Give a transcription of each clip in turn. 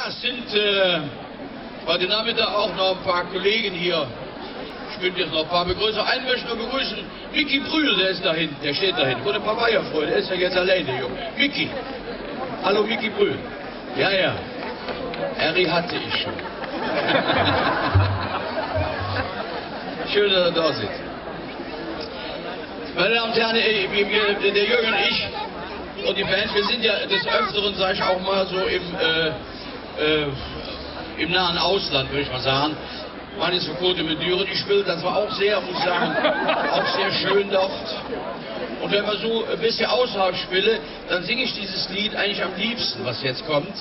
es sind heute Nachmittag auch noch ein paar Kollegen hier. Ich könnte jetzt noch ein paar begrüßen. Einen möchte ich noch begrüßen. Micky Brühl, der ist da hinten, der steht da hinten. Und ein paar Weiherfreunde, der ist ja jetzt alleine, der Junge. Micky. Hallo Micky Brühl. Ja, ja. Harry hatte ich schon. Schön, dass er da sitzt. Meine Damen und Herren, der Jürgen und ich und die Band, wir sind ja des Öfteren, sage ich auch mal, so im nahen Ausland, würde ich mal sagen. Man ist vor kurzem in Düren gespielt, das war auch sehr, muss ich sagen, auch sehr schön dort. Und wenn man so ein bisschen außerhalb spiele, dann singe ich dieses Lied eigentlich am liebsten, was jetzt kommt.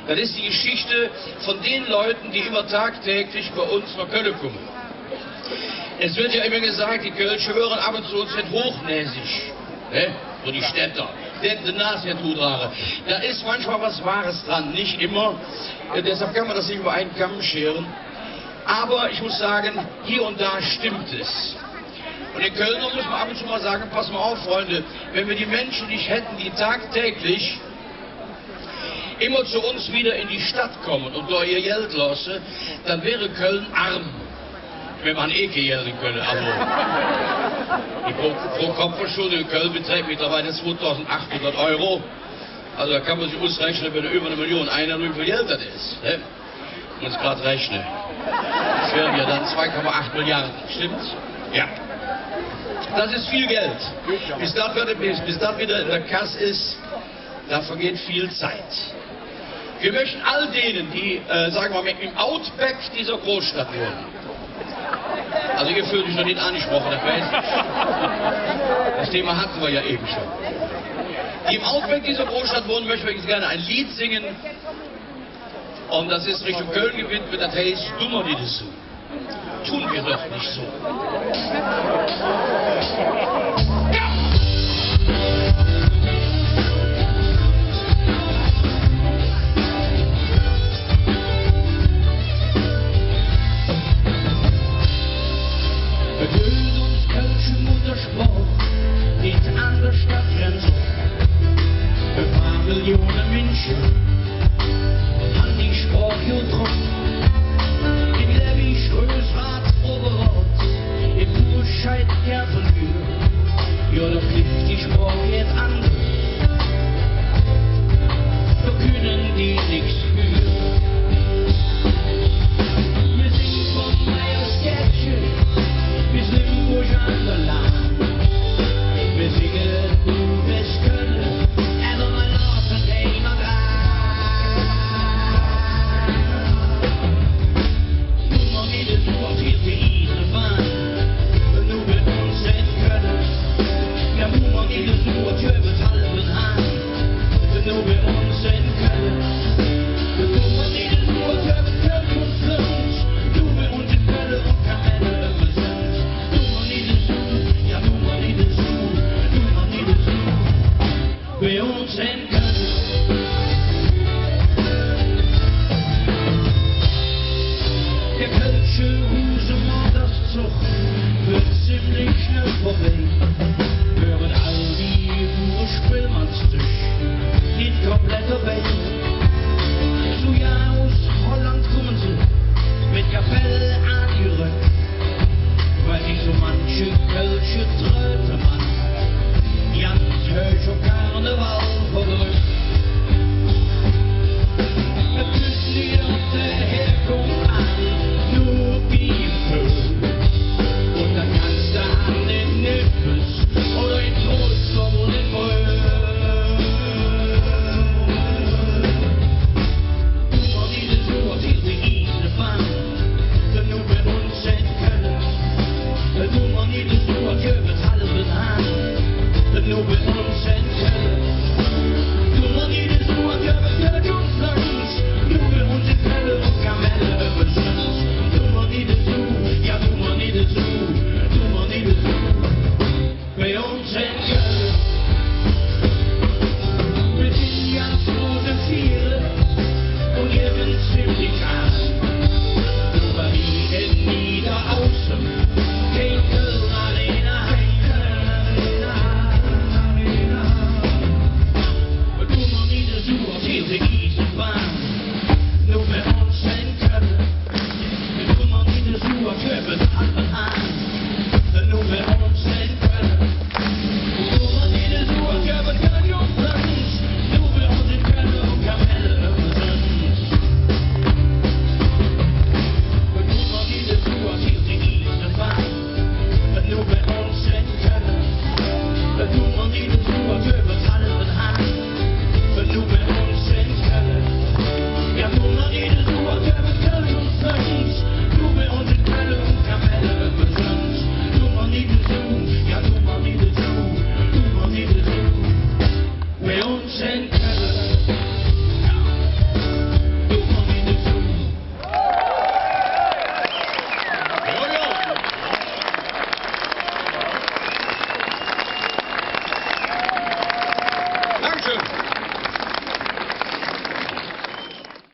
Das ist die Geschichte von den Leuten, die immer tagtäglich bei uns nach Köln kommen. Es wird ja immer gesagt, die Kölsche hören ab und zu sind hochnäsig. Ne? So die Städter. Die Nase tut rare. Da ist manchmal was Wahres dran, nicht immer. Deshalb kann man das nicht über einen Kamm scheren. Aber ich muss sagen, hier und da stimmt es. Und in Köln muss man ab und zu mal sagen, pass mal auf, Freunde, wenn wir die Menschen nicht hätten, die tagtäglich immer zu uns wieder in die Stadt kommen und da ihr Geld lassen, dann wäre Köln arm. Wenn man gelten könnte. Also, die Pro-Kopf-Verschuldung in Köln beträgt mittlerweile 2.800 €. Also da kann man sich ausrechnen, wenn über 1 Million einer wie viel Geld das ist. Ne? Muss gerade rechnen. Das wären ja dann 2,8 Milliarden. Stimmt's? Ja. Das ist viel Geld. Bis das wieder in der Kasse ist, da vergeht viel Zeit. Wir möchten all denen, die, sagen wir mal, im Outback dieser Großstadt wohnen. Also ihr fühlt euch noch nicht angesprochen, das weiß ich. Das Thema hatten wir ja eben schon. Die im Outback dieser Großstadt wohnen, möchten wir jetzt gerne ein Lied singen. Und das ist Richtung Köln gewidmet, das heißt Dummer die das so. Tun wir doch nicht so.